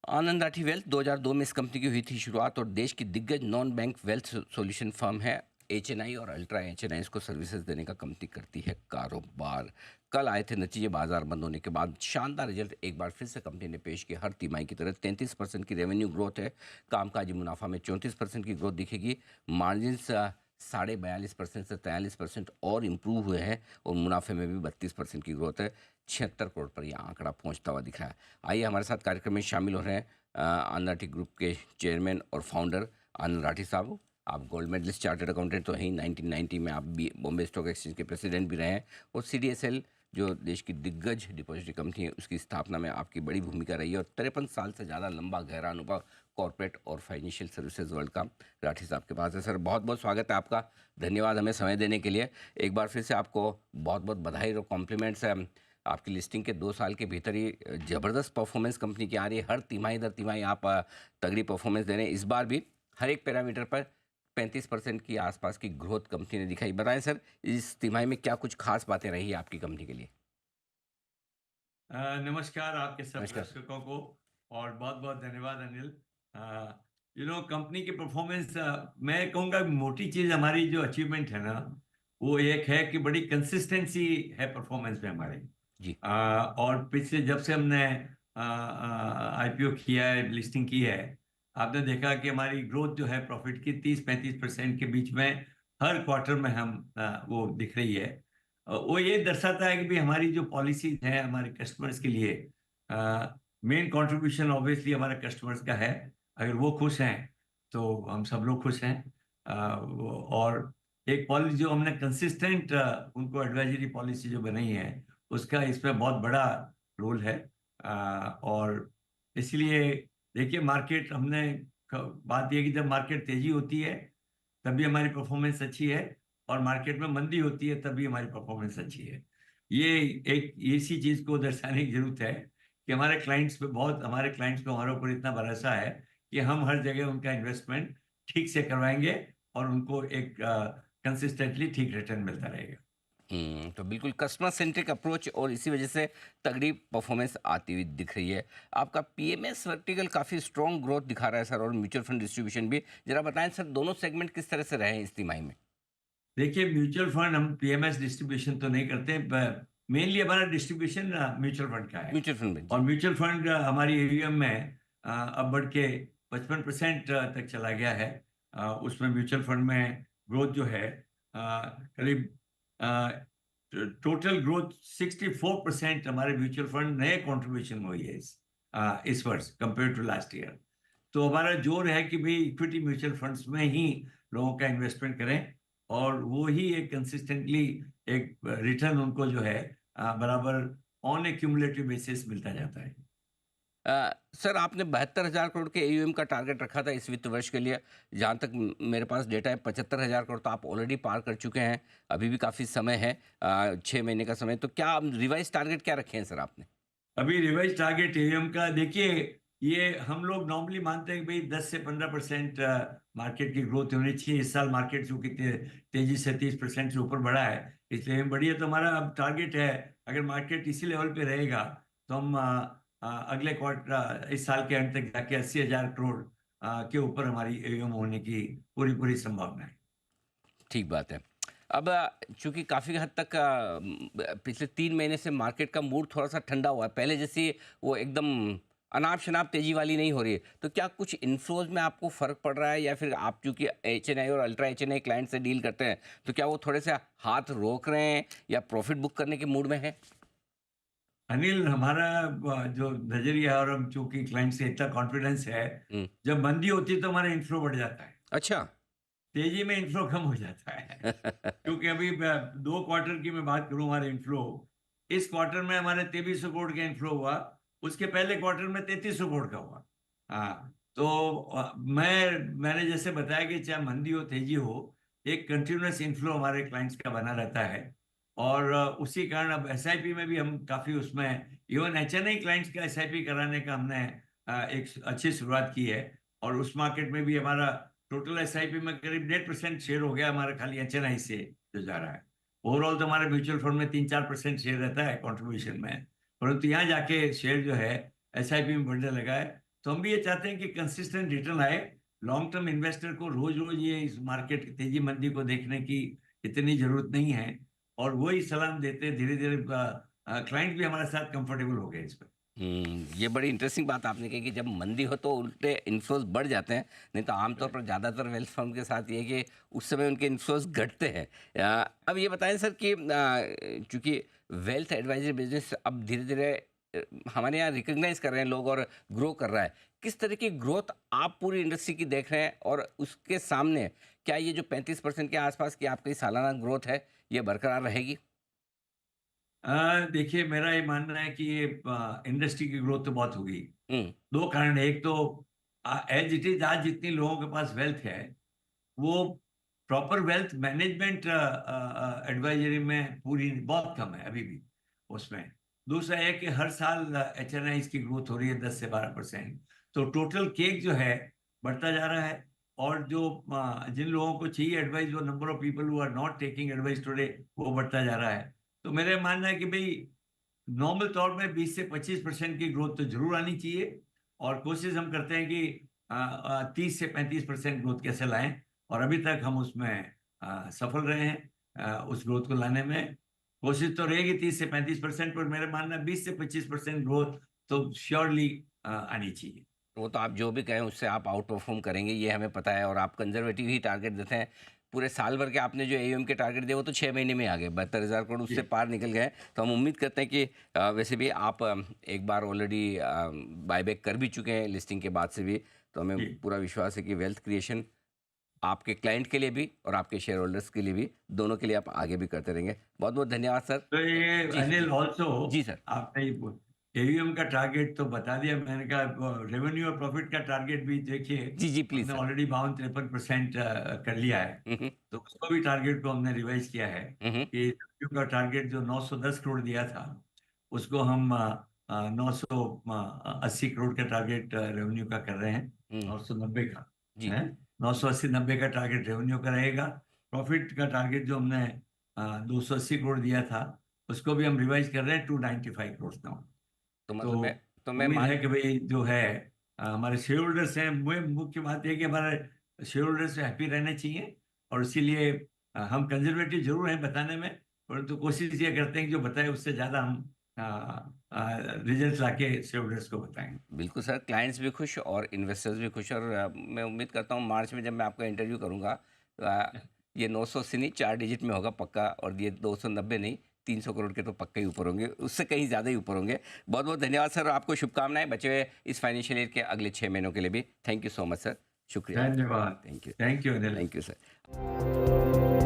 आनंद Rathi wealth 2002 में इस company की हुई थी शुरुआत और देश की दिग्गज non bank wealth solution firm है। एचएनआई और अल्ट्रा एचएनआई इसको सर्विसेज देने का कंपनी करती है कारोबार। कल आए थे नतीजे बाजार बंद होने के बाद। शानदार रिजल्ट एक बार फिर से कंपनी ने पेश किया। हर तिमाही की तरह 33% की रेवेन्यू ग्रोथ है। कामकाजी मुनाफा में 34% की ग्रोथ दिखेगी। मार्जिन 42.5% से 43% और इम्प्रूव हुए हैं और मुनाफे में भी 32% की ग्रोथ है। 76 करोड़ पर यह आंकड़ा पहुंचता हुआ दिख रहा है। आइए हमारे साथ कार्यक्रम में शामिल हो रहे हैं आनंद राठी ग्रुप के चेयरमैन और फाउंडर आनंद राठी साहब। आप गोल्ड मेडलिस्ट चार्टर्ड अकाउंटेंट तो हैं। 1990 में आप भी बॉम्बे स्टॉक एक्सचेंज के प्रेसिडेंट भी रहे हैं और सीडीएसएल जो देश की दिग्गज डिपॉजिटरी कंपनी है उसकी स्थापना में आपकी बड़ी भूमिका रही है और 53 साल से ज़्यादा लंबा गहरा अनुभव कॉर्पोरेट और फाइनेंशियल सर्विसेज वर्ल्ड का राठी साहब के पास है। सर बहुत बहुत स्वागत है आपका। धन्यवाद हमें समय देने के लिए। एक बार फिर से आपको बहुत बहुत बधाई और कॉम्प्लीमेंट्स है। आपकी लिस्टिंग के 2 साल के भीतर ही ज़बरदस्त परफॉर्मेंस कंपनी की आ रही है। हर तिमाही दर तिमाही आप तगड़ी परफॉर्मेंस दे रहे हैं। इस बार भी हर एक पैरामीटर पर 35% की आसपास की ग्रोथ कंपनी ने दिखाई। बताएं सर, इस तिमाही में क्या कुछ खास बातें रही है आपकी कंपनी के लिए? नमस्कार आपके सब नमस्कार सर। दर्शकों को और बहुत बहुत धन्यवाद अनिल। कंपनी की परफॉर्मेंस, मैं कहूँगा मोटी चीज हमारी जो अचीवमेंट है ना, वो एक है कि बड़ी कंसिस्टेंसी है परफॉर्मेंस में हमारी। जी। और पिछले जब से हमने आईपीओ किया है, लिस्टिंग की है, आपने देखा कि हमारी ग्रोथ जो है प्रॉफिट की 30-35% के बीच में हर क्वार्टर में हम वो दिख रही है। वो ये दर्शाता है कि भी हमारी जो पॉलिसीज है हमारे कस्टमर्स के लिए, मेन कंट्रीब्यूशन ऑब्वियसली हमारे कस्टमर्स का है। अगर वो खुश हैं तो हम सब लोग खुश हैं। और एक पॉलिसी जो हमने कंसिस्टेंट उनको एडवाइजरी पॉलिसी जो बनाई है, उसका इसमें बहुत बड़ा रोल है। और इसलिए देखिए, मार्केट हमने बात यह कि जब मार्केट तेजी होती है तभी हमारी परफॉर्मेंस अच्छी है, और मार्केट में मंदी होती है तभी हमारी परफॉर्मेंस अच्छी है। ये एक इसी चीज को दर्शाने की जरूरत है कि हमारे क्लाइंट्स पे हमारे ऊपर इतना भरोसा है कि हम हर जगह उनका इन्वेस्टमेंट ठीक से करवाएंगे और उनको एक कंसिस्टेंटली ठीक रिटर्न मिलता रहेगा। तो बिल्कुल कस्टमर सेंट्रिक अप्रोच और इसी वजह से तगड़ी परफॉर्मेंस आती हुई दिख रही है। आपका पीएमएस वर्टिकल काफ़ी स्ट्रॉन्ग ग्रोथ दिखा रहा है सर, और म्यूचुअल फंड डिस्ट्रीब्यूशन भी। जरा बताएं सर, दोनों सेगमेंट किस तरह से रहे हैं इस तिमाही में? देखिए, म्यूचुअल फंड हम पीएमएस डिस्ट्रीब्यूशन तो नहीं करते। मेनली हमारा डिस्ट्रीब्यूशन म्यूचुअल फंड का है। म्यूचुअल फंड में और जी। म्यूचुअल फंड हमारी एयूएम में अब बढ़ के 55% तक चला गया है। उसमें म्यूचुअल फंड में ग्रोथ जो है, करीब टोटल ग्रोथ 64% हमारे म्यूचुअल फंड नए कंट्रीब्यूशन में हुई है इस वर्ष कंपेयर टू लास्ट ईयर। तो हमारा जोर है कि भाई इक्विटी म्यूचुअल फंड्स में ही लोगों का इन्वेस्टमेंट करें, और वो ही एक कंसिस्टेंटली एक रिटर्न उनको जो है बराबर ऑन ए क्यूमुलेटिव बेसिस मिलता जाता है। सर, आपने 72,000 करोड़ के एयूएम का टारगेट रखा था इस वित्त वर्ष के लिए। जहाँ तक मेरे पास डेटा है, 75,000 करोड़ तो आप ऑलरेडी पार कर चुके हैं। अभी भी काफ़ी समय है, 6 महीने का समय। तो क्या रिवाइज टारगेट क्या रखे हैं सर आपने? अभी रिवाइज टारगेट एयूएम का देखिए, ये हम लोग नॉर्मली मानते हैं कि भाई 10 से 15% मार्केट की ग्रोथ होनी चाहिए। इस साल मार्केट जो कितने तेजी से 30% से ऊपर बढ़ा है, इसलिए हम बढ़ी है। तो हमारा अब टारगेट है, अगर मार्केट इसी लेवल पे रहेगा तो हम अगले क्वार्टर इस साल के अंत तक जाके 80,000 करोड़ के ऊपर हमारी एयूएम होने की पूरी पूरी संभावना है। ठीक बात है। अब चूंकि काफ़ी हद तक पिछले 3 महीने से मार्केट का मूड थोड़ा सा ठंडा हुआ है, पहले जैसी वो एकदम अनाप शनाप तेजी वाली नहीं हो रही है। तो क्या कुछ इन्फ्लोज में आपको फ़र्क पड़ रहा है, या फिर आप चूंकि एचएनआई और अल्ट्रा एचएनआई क्लाइंट से डील करते हैं तो क्या वो थोड़े से हाथ रोक रहे हैं या प्रॉफिट बुक करने के मूड में है? अनिल, हमारा जो नजरिया है, और हम चूंकि क्लाइंट से इतना कॉन्फिडेंस है, हम्म। जब मंदी होती है तो हमारा इन्फ्लो बढ़ जाता है, अच्छा। तेजी में इन्फ्लो कम हो जाता है। क्योंकि अभी 2 क्वार्टर की मैं बात करूं, हमारे इन्फ्लो इस क्वार्टर में हमारे 2300 करोड़ का इन्फ्लो हुआ। उसके पहले क्वार्टर में 3300 करोड़ का हुआ। हाँ, तो मैंने जैसे बताया कि चाहे मंदी हो तेजी हो, एक कंटिन्यूअस इन्फ्लो हमारे क्लाइंट्स का बना रहता है। और उसी कारण अब एसआईपी में भी हम काफी उसमें, इवन एचएनआई क्लाइंट्स का एसआईपी कराने का हमने एक अच्छी शुरुआत की है। और उस मार्केट में भी हमारा टोटल एसआईपी में करीब 1.5% शेयर हो गया हमारा, खाली एचएनआई से जो जा रहा है। ओवरऑल तो हमारे म्यूचुअल फंड में 3-4% शेयर रहता है कंट्रीब्यूशन में, परंतु यहाँ जाके शेयर जो है एसआईपी में बढ़ने लगा है। तो हम भी ये चाहते हैं कि कंसिस्टेंट रिटर्न आए। लॉन्ग टर्म इन्वेस्टर को रोज रोज ये इस मार्केट की तेजी मंदी को देखने की इतनी जरूरत नहीं है, और वही सलाह देते धीरे धीरे क्लाइंट भी हमारे साथ कंफर्टेबल हो गए इस पर। ये बड़ी इंटरेस्टिंग बात आपने कही कि जब मंदी हो तो उल्टे इन्फ्लोज बढ़ जाते हैं, नहीं तो आमतौर पर ज़्यादातर वेल्थ फर्म के साथ ये है कि उस समय उनके इन्फ्लोज घटते हैं। अब ये बताएं सर कि चूंकि वेल्थ एडवाइजरी बिजनेस अब धीरे धीरे हमारे यहाँ रिकग्नाइज कर रहे हैं लोग और ग्रो कर रहा है, किस तरह की ग्रोथ आप पूरी इंडस्ट्री की देख रहे हैं और उसके सामने क्या ये जो 35% के आसपास की आपकी सालाना ग्रोथ है ये बरकरार रहेगी? देखिए, मेरा ये मानना है कि ये इंडस्ट्री की ग्रोथ तो बहुत होगी। हम्म। दो कारण है। एक तो एज इट इज आज जितनी लोगों के पास वेल्थ है, वो प्रॉपर वेल्थ मैनेजमेंट एडवाइजरी में पूरी बहुत कम है अभी भी उसमें। दूसरा है कि हर साल HNIs की ग्रोथ हो रही है 10 से 12%। तो टोटल केक जो है बढ़ता जा रहा है। और जो जिन लोगों को चाहिए एडवाइस, वो number of people who are not taking advice today, वो बढ़ता जा रहा है। तो मेरा मानना है कि भाई नॉर्मल तौर पे 20 से 25% की ग्रोथ तो जरूर आनी चाहिए, और कोशिश हम करते हैं कि 30 से 35% ग्रोथ कैसे लाएं। और अभी तक हम उसमें सफल रहे हैं। उस ग्रोथ को लाने में कोशिश तो रहेगी 30 से 35%, पर मेरा मानना 20 से 25% ग्रोथ तो श्योरली आनी चाहिए। वो तो आप जो भी कहें उससे आप आउट परफॉर्म करेंगे ये हमें पता है, और आप कंजर्वेटिव ही टारगेट देते हैं। पूरे साल भर के आपने जो AUM के टारगेट दिए वो तो 6 महीने में आ गए, 72,000 करोड़ उससे जी पार निकल गए। तो हम उम्मीद करते हैं कि वैसे भी आप एक बार ऑलरेडी बायबैक कर भी चुके हैं लिस्टिंग के बाद से भी, तो हमें जी। पूरा विश्वास है कि वेल्थ क्रिएशन आपके क्लाइंट के लिए भी और आपके शेयर होल्डर्स के लिए भी, दोनों के लिए आप आगे भी करते रहेंगे। बहुत बहुत धन्यवाद सर। तो ये जी अनिल जी। ऑल्सो, जी सर। आपने AUM का टारगेट तो बता दिया। मैंने कहा रेवेन्यू और प्रॉफिट का टारगेट भी देखिए, जी जी प्लीज़ हमने सर। ऑलरेडी 52-53% कर लिया है। हम्म। तो उसको भी टारगेट को हमने रिवाइज किया है हम्म। कि रेवेन्यू का टारगेट जो 910 करोड़ दिया था, उसको हम 980 करोड़ का टारगेट रेवेन्यू का कर रहे हैं। हम्म। 990 का जी। है। 980-90 का टारगेट रेवेन्यू का रहेगा। प्रॉफिट का टारगेट जो हमने 280 करोड़ दिया था, उसको भी हम रिवाइज कर रहे हैं 295 करोड़ नाउ। तो तो मतलब मैं उम्मीद मान। है कि भाई जो है हमारे शेयर होल्डर्स हैं, मुख्य बात यह है कि हमारे शेयर होल्डर्स हैप्पी रहने चाहिए। और इसीलिए हम कंजर्वेटिव जरूर हैं बताने में, परंतु कोशिश ये करते हैं कि जो बताए उससे ज्यादा हम रिजल्ट लाके शेयर होल्डर्स को बताएं। बिल्कुल सर, क्लाइंट्स भी खुश और इन्वेस्टर्स भी खुश, और मैं उम्मीद करता हूँ मार्च में जब मैं आपका इंटरव्यू करूँगा तो ये 980 नहीं 4 डिजिट में होगा पक्का, और ये 290 नहीं 300 करोड़ के तो पक्के ही ऊपर होंगे, उससे कहीं ज़्यादा ही ऊपर होंगे। बहुत बहुत धन्यवाद सर, आपको शुभकामनाएं बचे हुए इस फाइनेंशियल ईयर के अगले 6 महीनों के लिए भी। Thank you so much sir, शुक्रिया। धन्यवाद। Thank you. Thank you Anil. Thank you sir.